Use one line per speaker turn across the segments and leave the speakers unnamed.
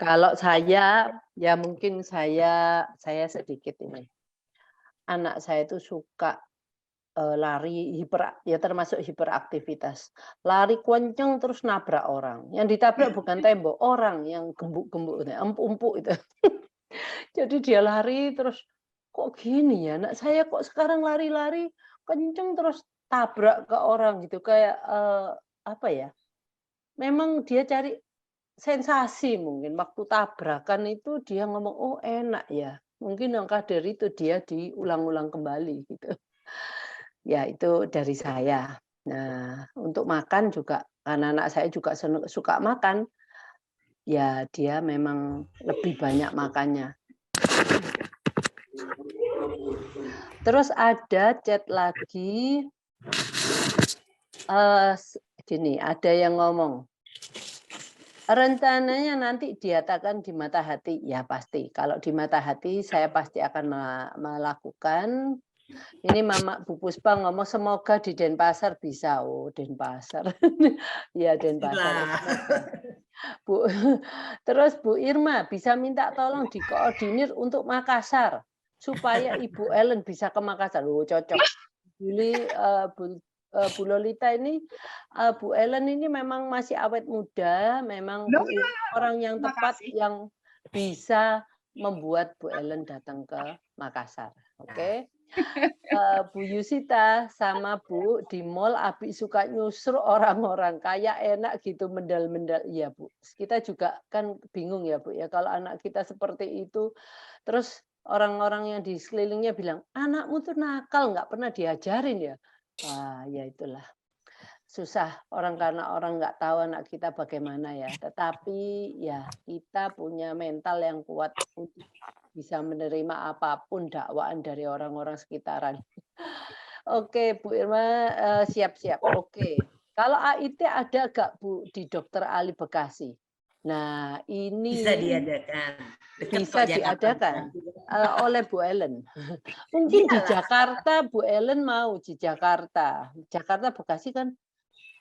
Kalau saya, ya mungkin saya sedikit ini, anak saya itu suka, lari ya termasuk hiperaktivitas. Lari kenceng terus nabrak orang, yang ditabrak bukan tembok, orang yang gembuk-gembuk itu, empuk-empuk itu. Jadi dia lari terus, "Kok gini ya anak saya kok sekarang lari-lari kenceng terus tabrak ke orang," gitu. Kayak, apa ya, memang dia cari sensasi mungkin, waktu tabrakan itu dia ngomong, "Oh enak ya." Mungkin maka dari itu dia diulang-ulang kembali gitu. Ya itu dari saya. Nah, untuk makan juga karena anak saya juga suka makan, ya dia memang lebih banyak makannya. Terus ada chat lagi, gini, ada yang ngomong, rencananya nanti diatakan di mata hati, ya pasti. Kalau di mata hati saya pasti akan melakukan. Ini Mama Bu Puspa ngomong semoga di Denpasar bisa. Oh Denpasar, ya Denpasar,
Pastilah.
semoga. Bu, terus Bu Irma bisa minta tolong dikoordinir untuk Makassar supaya Ibu Ellen bisa ke Makassar. Oh cocok. Juli, Bu Lolita ini, Bu Ellen ini memang masih awet muda, memang
Loh,
Bu Irma orang yang
terima
tepat
kasih.
yang bisa membuat Bu Ellen datang ke Makassar, oke? Bu Yusita sama Bu di mall Abi suka nyusur orang-orang, kayak enak gitu mendal-mendal. Iya Bu, kita juga kan bingung ya Bu ya, kalau anak kita seperti itu, terus orang-orang yang di sekelilingnya bilang, "Anakmu tuh nakal, nggak pernah diajarin ya?" Wah, ya itulah. Susah orang karena orang nggak tahu anak kita bagaimana ya. Tetapi ya kita punya mental yang kuat untuk bisa menerima apapun dakwaan dari orang-orang sekitaran. Oke, Bu Irma, siap-siap. Oke. Kalau AIT ada nggak Bu di Dokter Ali Bekasi? Nah,
Bisa
ini
diadakan. Deket kok
bisa
Jakarta.
diadakan, oleh Bu Ellen. Mungkin di
Iyalah.
Jakarta Bu Ellen mau di Jakarta. Jakarta Bekasi kan,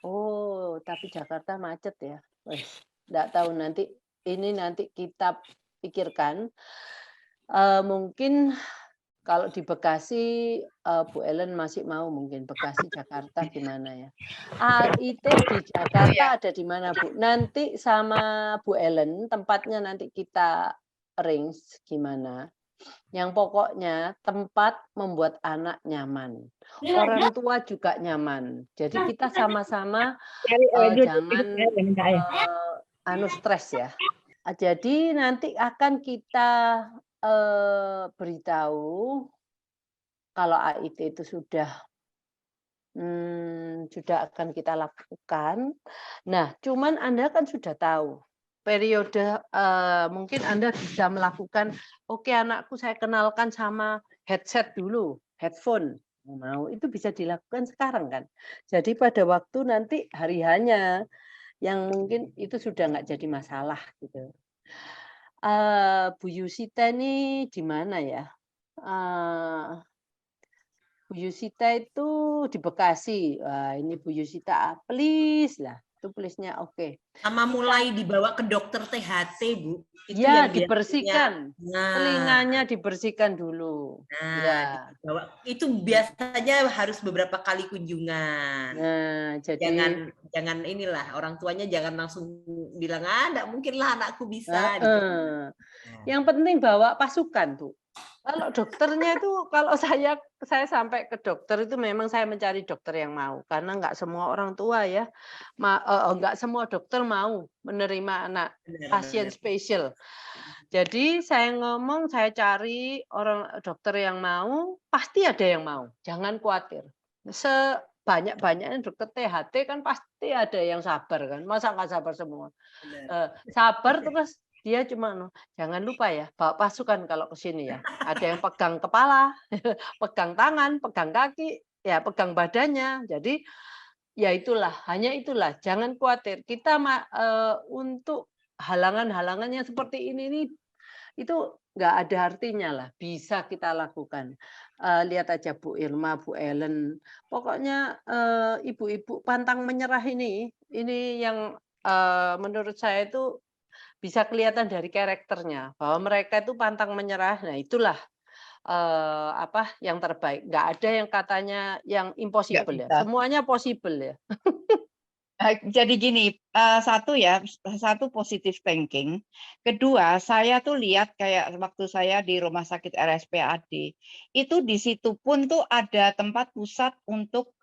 oh tapi Jakarta macet ya. Wes, nggak tahu nanti ini nanti kita pikirkan, mungkin kalau di Bekasi, Bu Ellen masih mau mungkin Bekasi, Jakarta gimana ya? AIT di
Oh ya.
Jakarta ada di mana, Bu? Nanti sama Bu Ellen tempatnya nanti kita arrange gimana. Yang pokoknya tempat membuat anak nyaman. Orang tua juga nyaman. Jadi kita sama-sama, jangan, stres ya. Jadi nanti akan kita, beritahu kalau AIT itu sudah akan kita lakukan. Nah, cuman Anda kan sudah tahu periode, mungkin Anda bisa melakukan, "Oke anakku saya kenalkan sama headset dulu, headphone." Mau, itu bisa dilakukan sekarang kan. Jadi pada waktu nanti hari hanya yang mungkin itu sudah nggak jadi masalah gitu. Bu Yusita ini di mana ya? Eee Bu Yusita itu di Bekasi. Wah, ini Bu Yusita, please lah, itu please-nya oke.
Sama
Kita
mulai dibawa ke dokter THT, Bu. Itu
ya
yang biasanya.
dibersihkan,
Nah,
telinganya dibersihkan dulu. Ya,
dibawa. Itu biasanya harus beberapa kali kunjungan.
nah jadi
Jangan jangan inilah orang tuanya jangan langsung bilang, "Enggak mungkin lah anakku bisa." Gitu.
heeh.
Nah,
Yang penting bawa pasukan, Bu. Kalau dokternya itu kalau saya sampai ke dokter itu memang saya mencari dokter yang mau, karena nggak semua orang tua ya, nggak semua dokter mau menerima anak pasien
benar-benar.
spesial. Jadi saya ngomong, saya cari orang dokter yang mau, pasti ada yang mau, jangan khawatir. Sebanyak-banyaknya dokter THT kan pasti ada yang sabar kan, masa nggak sabar semua?
Benar.
Sabar terus dia cuma, "Jangan lupa ya, bawa pasukan kalau ke sini ya." Ada yang pegang kepala, pegang tangan, pegang kaki, ya pegang badannya. Jadi, ya itulah, hanya itulah, jangan khawatir. Kita untuk halangan-halangan yang seperti ini nih, itu nggak ada artinya lah, bisa kita lakukan. Lihat aja Bu Irma, Bu Ellen, pokoknya, ibu-ibu pantang menyerah ini yang, menurut saya itu bisa kelihatan dari karakternya bahwa mereka itu pantang menyerah. Nah, itulah apa yang terbaik. Nggak ada yang katanya yang
nggak
impossible ya.
bisa.
Semuanya possible ya.
Jadi gini, satu ya, satu positive thinking. Kedua, saya tuh lihat kayak waktu saya di rumah sakit RSPAD, itu di situ pun tuh ada tempat pusat untuk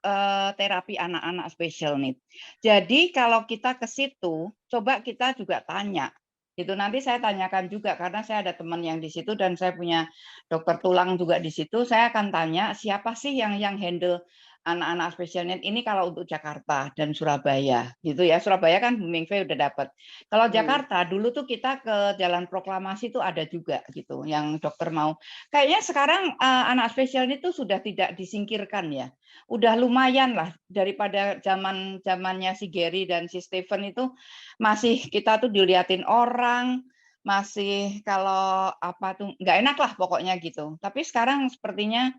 terapi anak-anak special need. Jadi kalau kita ke situ, coba kita juga tanya. Itu nanti saya tanyakan juga karena saya ada teman yang di situ dan saya punya dokter tulang juga di situ. Saya akan tanya siapa sih yang handle anak-anak special need ini kalau untuk Jakarta dan Surabaya gitu ya. Surabaya kan Boomingve udah dapat. Kalau Jakarta dulu tuh kita ke Jalan Proklamasi tuh ada juga gitu yang dokter mau. Kayaknya sekarang anak special need tuh sudah tidak disingkirkan ya. Udah lumayan lah daripada zamannya si Gary dan si Stephen itu masih kita tuh diliatin orang, masih kalau apa tuh nggak enak lah pokoknya gitu. Tapi sekarang sepertinya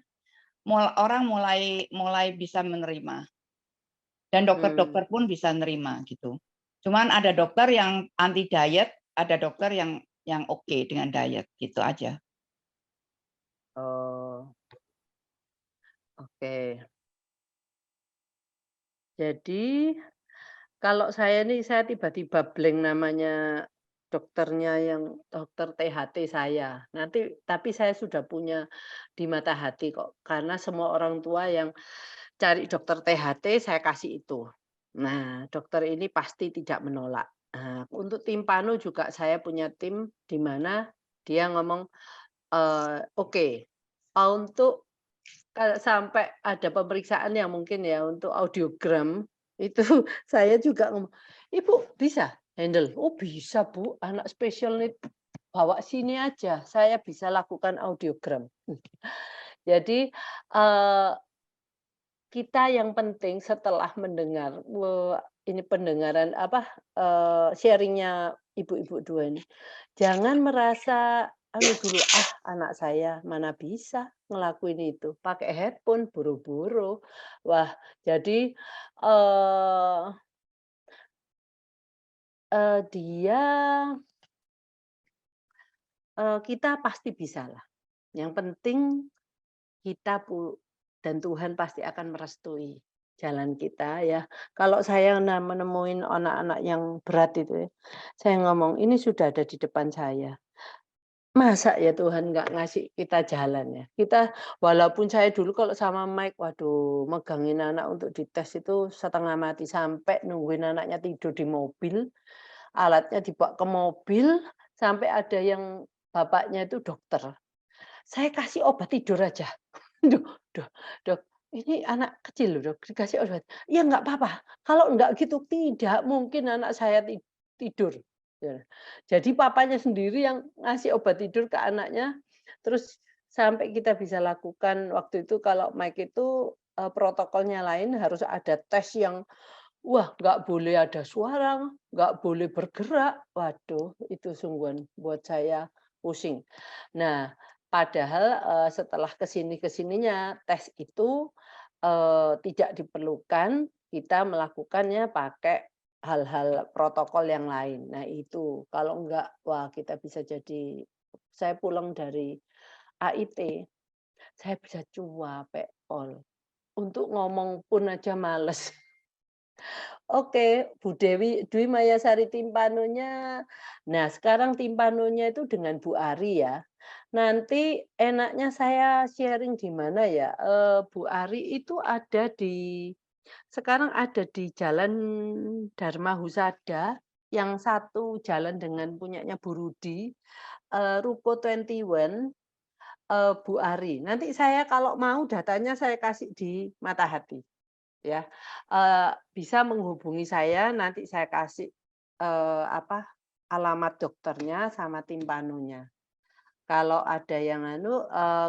orang mulai bisa menerima dan dokter-dokter pun bisa menerima gitu. Cuman ada dokter yang anti diet, ada dokter yang oke dengan diet gitu aja.
Oh, oke. Jadi kalau saya nih, saya tiba-tiba blank namanya dokternya yang dokter THT saya. Nanti tapi saya sudah punya di mata hati kok, karena semua orang tua yang cari dokter THT saya kasih itu. Nah, dokter ini pasti tidak menolak. Nah, untuk tim Panu juga saya punya tim di mana dia ngomong, "Oke, untuk kalau sampai ada pemeriksaan yang mungkin ya untuk audiogram, itu saya juga ngomong, "Ibu bisa handle?" "Oh bisa Bu, anak special need bawa sini aja, saya bisa lakukan audiogram." Jadi, kita yang penting setelah mendengar, ini pendengaran apa, sharing-nya ibu-ibu 2 ini, jangan merasa anu dulu, "Ah, anak saya mana bisa ngelakuin itu, pakai headphone, boro-boro." Wah, jadi, eee dia, kita pasti bisalah. Yang penting kita dan Tuhan pasti akan merestui jalan kita ya. Kalau saya menemuin anak-anak yang berat itu ya, saya ngomong, "Ini sudah ada di depan saya. Masa ya Tuhan nggak ngasih kita jalan ya?" Kita walaupun saya dulu kalau sama Mike, waduh megangin anak untuk dites itu setengah mati, sampai nungguin anaknya tidur di mobil, alatnya dibawa ke mobil, sampai ada yang bapaknya itu dokter. Saya kasih obat tidur aja. "Duh duh, Dok, ini anak kecil loh Dok, dikasih obat." "Ya nggak apa-apa, kalau enggak gitu tidak mungkin anak saya tidur." Ya. Jadi papanya sendiri yang ngasih obat tidur ke anaknya, terus sampai kita bisa lakukan waktu itu kalau Mike itu, protokolnya lain harus ada tes yang, wah nggak boleh ada suara, nggak boleh bergerak. Waduh itu sungguhan buat saya pusing. Nah, padahal, setelah kesininya tes itu, tidak diperlukan, kita melakukannya pakai hal-hal protokol yang lain. Nah itu, kalau enggak, wah kita bisa jadi saya pulang dari AIT, saya bisa cuapek pol, untuk ngomong pun aja males. Oke, Bu Dwi Mayasari timpanonya. Nah, sekarang timpanonya itu dengan Bu Ari ya. Nanti enaknya saya sharing di mana ya? Bu Ari itu ada sekarang ada di Jalan Dharma Husada, yang satu jalan dengan punyanya Bu Rudi, Ruko 21, Bu Ari. Nanti saya kalau mau datanya saya kasih di mata hati. Ya, bisa menghubungi saya, nanti saya kasih, apa, alamat dokternya sama tim panunya. Kalau ada yang anu,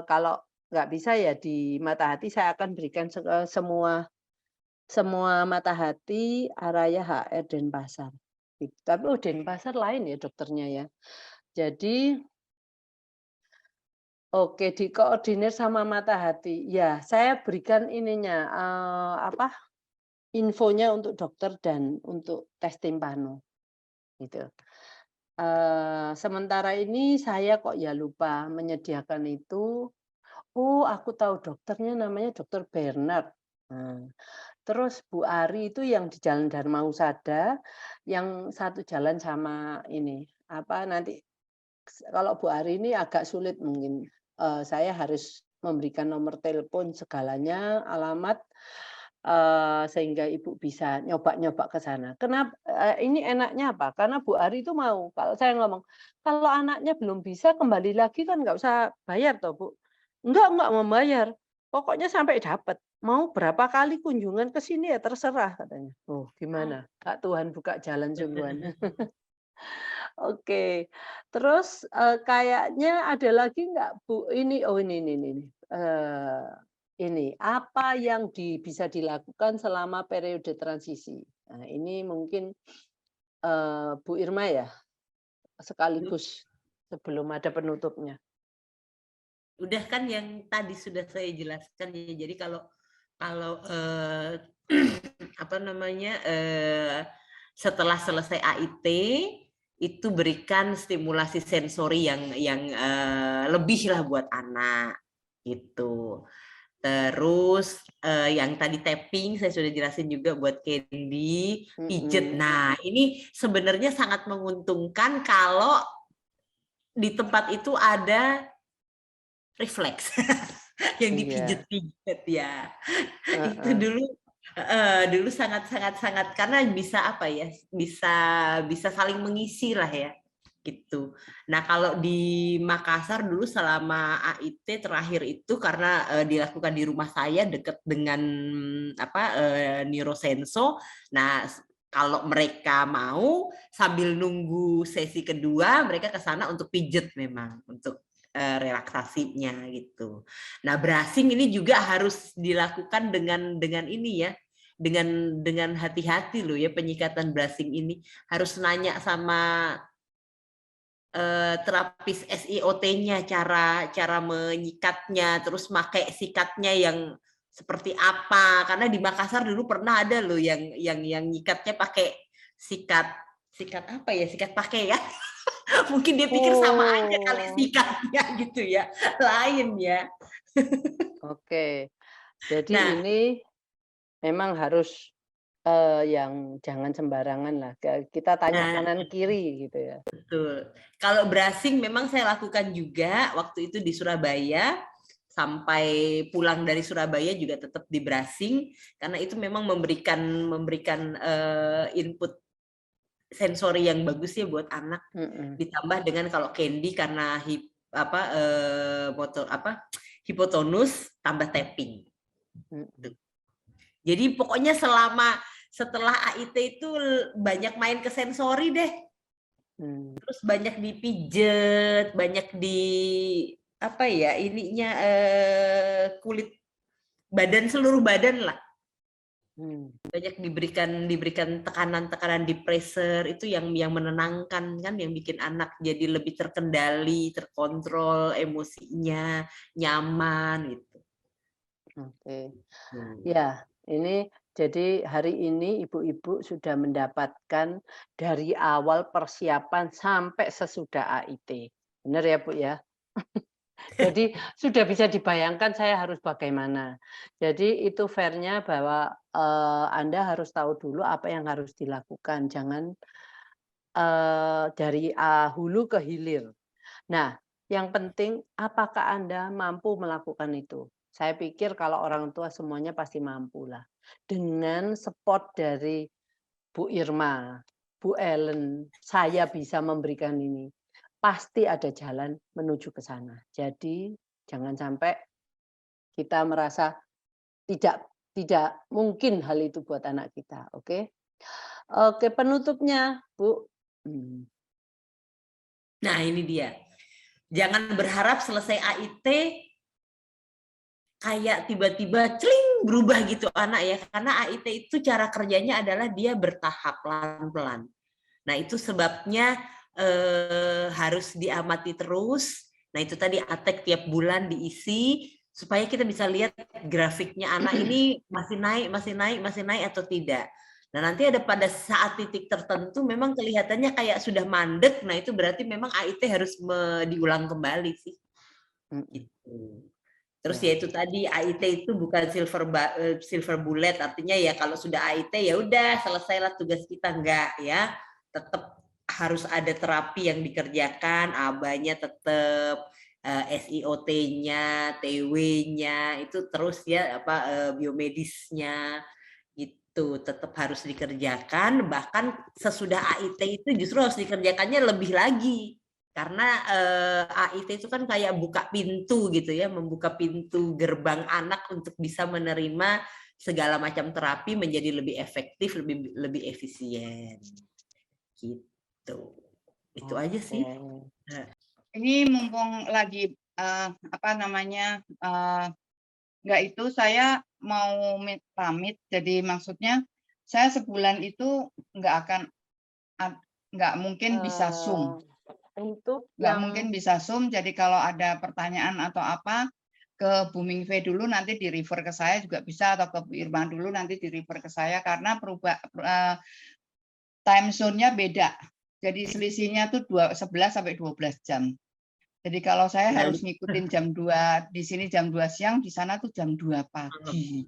kalau nggak bisa ya di mata hati saya akan berikan semua semua mata hati Araya HR Denpasar, gitu. Tapi Denpasar lain ya dokternya ya. Jadi oke, dikoordinir sama mata hati. Ya, saya berikan ininya, apa, infonya untuk dokter dan untuk tes timpano, gitu. sementara ini saya kok ya lupa menyediakan itu. Oh, aku tahu dokternya namanya Dokter Bernard. Nah, terus Bu Ari itu yang di Jalan Dharma Husada, yang satu jalan sama ini, apa nanti kalau Bu Ari ini agak sulit mungkin, saya harus memberikan nomor telepon segalanya, alamat, sehingga Ibu bisa nyoba-nyoba ke sana. Ini enaknya apa, karena Bu Ari itu mau, kalau saya ngomong, "Kalau anaknya belum bisa kembali lagi kan nggak usah bayar toh Bu?" Enggak membayar, pokoknya sampai dapat. Mau berapa kali kunjungan ke sini ya terserah," katanya. Oh, gimana? Kak Tuhan buka jalan sungguhan. Oke. Terus, kayaknya ada lagi nggak, Bu? Ini, apa yang bisa dilakukan selama periode transisi? Nah, ini mungkin, Bu Irma ya, sekaligus sebelum ada penutupnya.
Udah kan yang tadi sudah saya jelaskan ya. Jadi kalau apa namanya, setelah selesai AIT itu berikan stimulasi sensori yang lebih lah buat anak gitu. Terus yang tadi tapping saya sudah jelasin juga buat Candy, pijet. Nah, ini sebenarnya sangat menguntungkan kalau di tempat itu ada refleks yang dipijet-pijet ya. Itu dulu sangat karena bisa apa ya? Bisa saling mengisi lah ya. Gitu. Nah, kalau di Makassar dulu selama AIT terakhir itu karena dilakukan di rumah saya dekat dengan Neurosenso. Nah, kalau mereka mau sambil nunggu sesi kedua, mereka ke sana untuk pijet memang untuk relaksasinya gitu. Nah, brushing ini juga harus dilakukan dengan ini ya. Dengan hati-hati loh ya, penyikatan brushing ini harus nanya sama terapis SIOT-nya cara menyikatnya, terus pakai sikatnya yang seperti apa, karena di Makassar dulu pernah ada loh yang nyikatnya pakai sikat apa ya, sikat pakai ya. Mungkin dia pikir sama aja kali sikatnya gitu ya, lain ya.
Oke. Jadi
Nah,
ini memang harus, yang jangan sembarangan lah, kita tanya kanan kiri gitu ya.
Betul. Kalau brushing memang saya lakukan juga waktu itu di Surabaya, sampai pulang dari Surabaya juga tetap di brushing karena itu memang memberikan input sensori yang bagus ya buat anak. Ditambah dengan kalau Candy karena hipotonus tambah tapping. Jadi pokoknya setelah AIT itu banyak main ke sensori deh. Terus banyak dipijet, banyak di apa ya ininya kulit badan, seluruh badan lah. Banyak diberikan tekanan di pressure, itu yang menenangkan kan, yang bikin anak jadi lebih terkendali, terkontrol emosinya, nyaman gitu.
Oke. Ya, ini jadi hari ini ibu-ibu sudah mendapatkan dari awal persiapan sampai sesudah AIT. Benar ya, Bu ya? Jadi sudah bisa dibayangkan saya harus bagaimana. Jadi itu fair-nya bahwa, Anda harus tahu dulu apa yang harus dilakukan, jangan, dari hulu ke hilir. Nah, yang penting apakah Anda mampu melakukan itu? Saya pikir kalau orang tua semuanya pasti mampulah. Dengan support dari Bu Irma, Bu Ellen, saya bisa memberikan ini. Pasti ada jalan menuju ke sana. Jadi jangan sampai kita merasa tidak mungkin hal itu buat anak kita, oke? Oke, penutupnya, Bu.
Nah, ini dia. Jangan berharap selesai AIT kayak tiba-tiba celing berubah gitu anak ya, karena AIT itu cara kerjanya adalah dia bertahap pelan-pelan. Nah, itu sebabnya harus diamati terus. Nah, itu tadi ATEK tiap bulan diisi supaya kita bisa lihat grafiknya anak ini masih naik atau tidak. Nah, nanti ada pada saat titik tertentu memang kelihatannya kayak sudah mandek, nah itu berarti memang AIT harus diulang kembali sih. Gitu. Terus ya itu tadi AIT itu bukan silver bullet, artinya ya kalau sudah AIT ya udah selesailah tugas kita, enggak ya. Tetap harus ada terapi yang dikerjakan, ABA-nya tetap, SIOT-nya, TW-nya itu terus ya biomedisnya itu tetap harus dikerjakan, bahkan sesudah AIT itu justru harus dikerjakannya lebih lagi. Karena AIT itu kan kayak buka pintu gitu ya, membuka pintu gerbang anak untuk bisa menerima segala macam terapi menjadi lebih efektif, lebih efisien. Gitu. Itu aja sih.
Ini mumpung lagi nggak itu, saya mau pamit. Jadi maksudnya saya sebulan itu nggak mungkin bisa Zoom. Nggak mungkin bisa Zoom. Jadi kalau ada pertanyaan atau apa ke Bu Mingve dulu, nanti di refer ke saya juga bisa, atau ke Bu Irma dulu nanti di refer ke saya, karena time zone-nya beda. Jadi selisihnya tuh 11 sampai 12 jam. Jadi kalau saya harus ngikutin jam 2, di sini jam 2 siang, di sana tuh jam 2 pagi.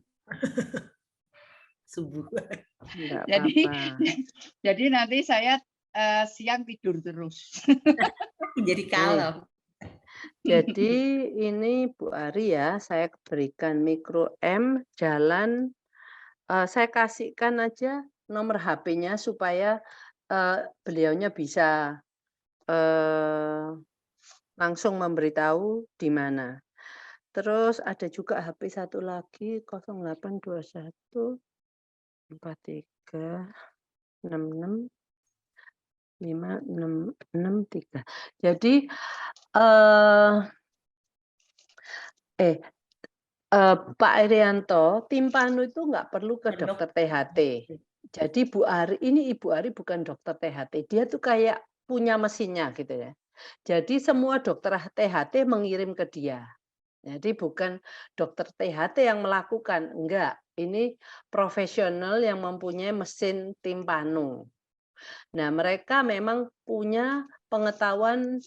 Subuh.
Jadi nanti saya siang tidur terus.
Jadi kalau.
Jadi ini Bu Ari ya, saya berikan mikro M, jalan, saya kasihkan aja nomor HP-nya supaya beliaunya bisa langsung memberitahu di mana. Terus ada juga HP satu lagi 0821 43 66 5663. Jadi Pak Irianto, timpano itu nggak perlu ke dokter THT. Jadi Bu Ari, ini Ibu Ari bukan dokter THT, dia tuh kayak punya mesinnya gitu ya. Jadi semua dokter THT mengirim ke dia. Jadi bukan dokter THT yang melakukan, enggak. Ini profesional yang mempunyai mesin timpano. Nah, mereka memang punya pengetahuan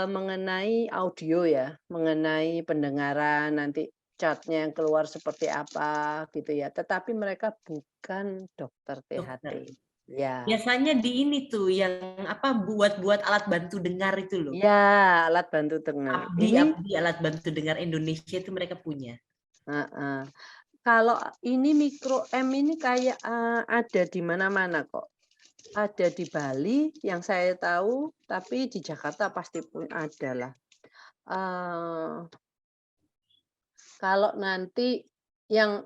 mengenai audio ya, mengenai pendengaran, nanti chartnya yang keluar seperti apa gitu ya. Tetapi mereka bukan dokter THT. Ya.
Biasanya di ini tuh yang buat alat bantu dengar itu loh.
Ya, alat bantu dengar.
Abdi alat bantu dengar Indonesia itu mereka punya.
Kalau ini mikro M ini kayak ada di mana-mana kok. Ada di Bali yang saya tahu, tapi di Jakarta pasti pun ada lah. Kalau nanti yang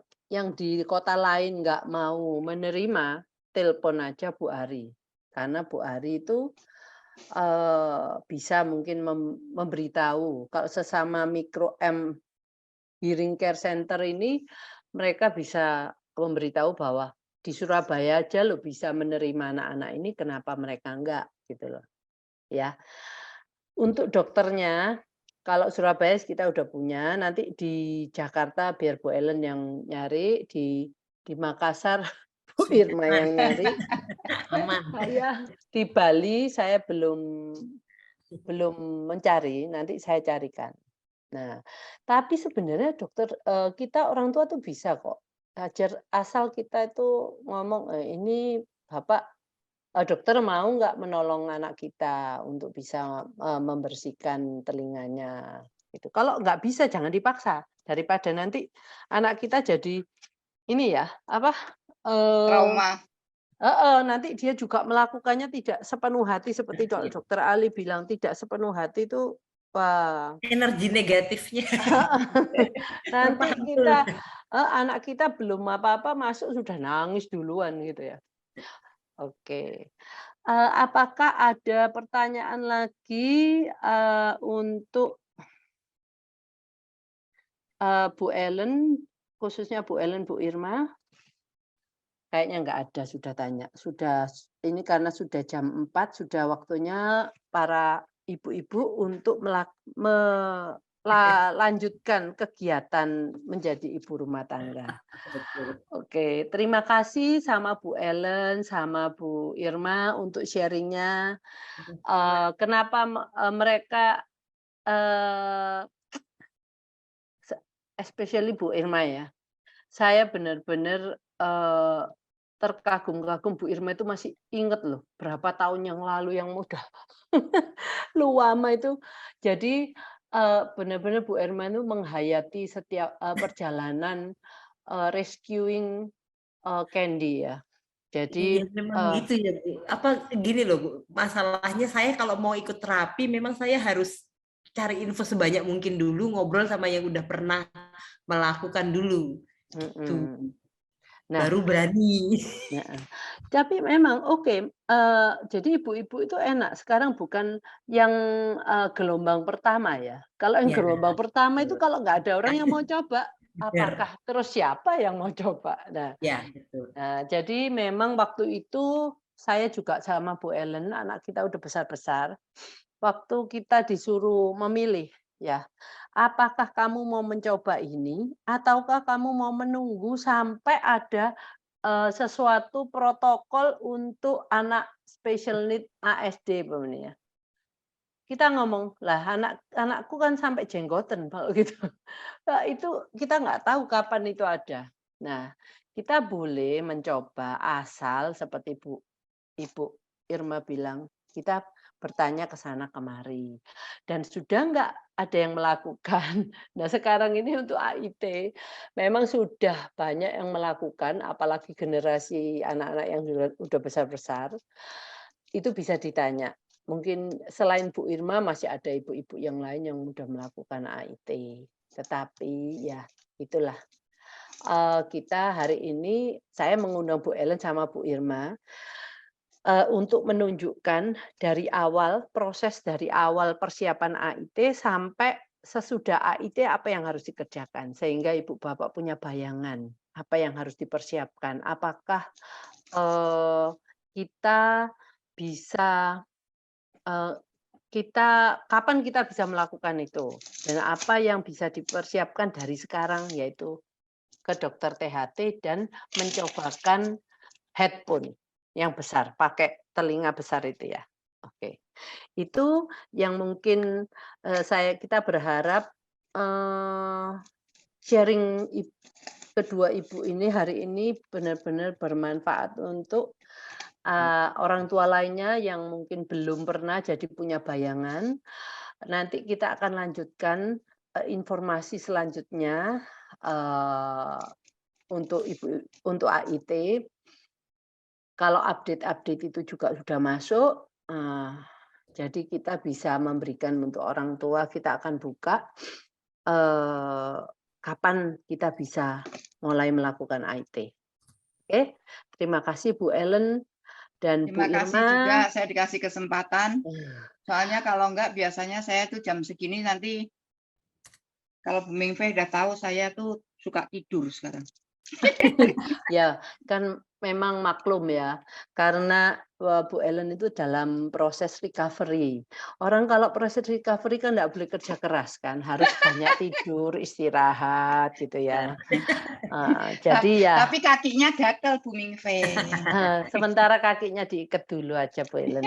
di kota lain nggak mau menerima, telepon aja Bu Ari. Karena Bu Ari itu bisa mungkin memberitahu. Kalau sesama mikro M Hearing Care Center ini, mereka bisa memberitahu bahwa di Surabaya aja lo bisa menerima anak-anak ini, kenapa mereka enggak gitu loh. Ya. Untuk dokternya, kalau Surabaya kita udah punya, nanti di Jakarta biar Bu Ellen yang nyari, di Makassar Bu Irma yang nyari. Saya di Bali saya belum mencari, nanti saya carikan. Nah, tapi sebenarnya dokter kita orang tua tuh bisa kok. Asal kita itu ngomong, ini Bapak dokter mau nggak menolong anak kita untuk bisa membersihkan telinganya gitu. Kalau nggak bisa jangan dipaksa, daripada nanti anak kita jadi ini ya,
trauma.
Nanti dia juga melakukannya tidak sepenuh hati seperti dokter Ali bilang, tidak sepenuh hati itu wah.
Energi negatifnya.
Nanti anak kita belum apa-apa masuk sudah nangis duluan gitu ya. Oke. Apakah ada pertanyaan lagi untuk Bu Ellen, khususnya Bu Ellen, Bu Irma? Kayaknya nggak ada, sudah tanya. Ini karena sudah jam 4, sudah waktunya para ibu-ibu untuk lanjutkan kegiatan menjadi ibu rumah tangga.
Betul.
Oke, terima kasih sama Bu Ellen, sama Bu Irma untuk sharing-nya. Kenapa mereka, eee, especially Bu Irma ya, saya benar-benar, terkagum-kagum Bu Irma itu masih inget loh, berapa tahun yang lalu yang udah lama itu. Jadi, benar-benar Bu Irma itu menghayati setiap, perjalanan, rescuing, Candy ya.
Iya,
Jadi,
memang gitu ya, Bu. Apa gini loh, Bu, masalahnya saya kalau mau ikut terapi memang saya harus cari info sebanyak mungkin dulu, ngobrol sama yang udah pernah melakukan dulu, gitu.
Nah,
Baru berani.
heeh. Tapi memang oke, jadi ibu-ibu itu enak, sekarang bukan yang, gelombang pertama ya. Kalau yang
Ya,
gelombang pertama itu
betul.
kalau nggak ada orang yang mau coba,
Bener.
apakah terus siapa yang mau coba?
Ya, betul.
Jadi memang waktu itu saya juga sama Bu Ellen, anak kita udah besar-besar, waktu kita disuruh memilih ya, apakah kamu mau mencoba ini ataukah kamu mau menunggu sampai ada, sesuatu protokol untuk anak special need ASD umpamanya. Kita ngomong, "Lah anakku kan sampai jenggoten kalau gitu." Itu kita nggak tahu kapan itu ada. Nah, kita boleh mencoba asal seperti Ibu Irma bilang, kita bertanya ke sana kemari. Dan sudah nggak ada yang melakukan. Nah, sekarang ini untuk AIT memang sudah banyak yang melakukan, apalagi generasi anak-anak yang sudah besar-besar, itu bisa ditanya. Mungkin selain Bu Irma masih ada ibu-ibu yang lain yang sudah melakukan AIT. Tetapi ya itulah, kita hari ini saya mengundang Bu Ellen sama Bu Irma, untuk menunjukkan dari awal, proses dari awal persiapan AIT sampai sesudah AIT apa yang harus dikerjakan. Sehingga ibu bapak punya bayangan, apa yang harus dipersiapkan. Apakah, kita bisa, eee, kapan kita bisa melakukan itu, dan apa yang bisa dipersiapkan dari sekarang, yaitu ke dokter THT dan mencobakan headphone yang besar, pakai telinga besar itu ya. Oke. Itu yang mungkin, kita berharap, eee, sharing kedua ibu ini hari ini benar-benar bermanfaat untuk, orang tua lainnya yang mungkin belum pernah jadi punya bayangan. Nanti kita akan lanjutkan, informasi selanjutnya, eee, untuk AIT. Kalau update-update itu juga sudah masuk, jadi kita bisa memberikan untuk orang tua, kita akan buka, eee, kapan kita bisa mulai melakukan AIT. Oke, terima kasih Bu Ellen dan Bu
Terima kasih
Irma.
juga saya dikasih kesempatan. Soalnya kalau enggak biasanya saya tuh jam segini nanti kalau Bu Mingfei udah tahu saya tuh suka tidur sekarang.
Ya, kan memang maklum ya, karena, Bu Ellen itu dalam proses recovery. Orang kalau proses recovery kan nggak boleh kerja keras kan, harus banyak tidur, istirahat gitu ya. Jadi ya,
Tapi kakinya gatel Bu Mingfei.
sementara kakinya diikat dulu aja Bu Ellen.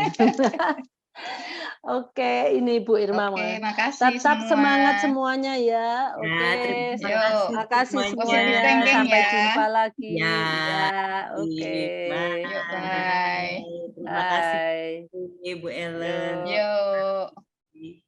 Oke, ini Bu Irma
Oke, makasih
tetap semangat
semua.
semuanya ya.
Ya,
Oke,
terima
Yuk,
kasih
makasih
semuanya.
positive
semuanya.
thinking
Sampai
ya.
jumpa lagi.
Ya,
Ya, oke.
Yuk, bye.
bye. Terima kasih
Bye.
Bu Ellen.
Yuk.
Yuk.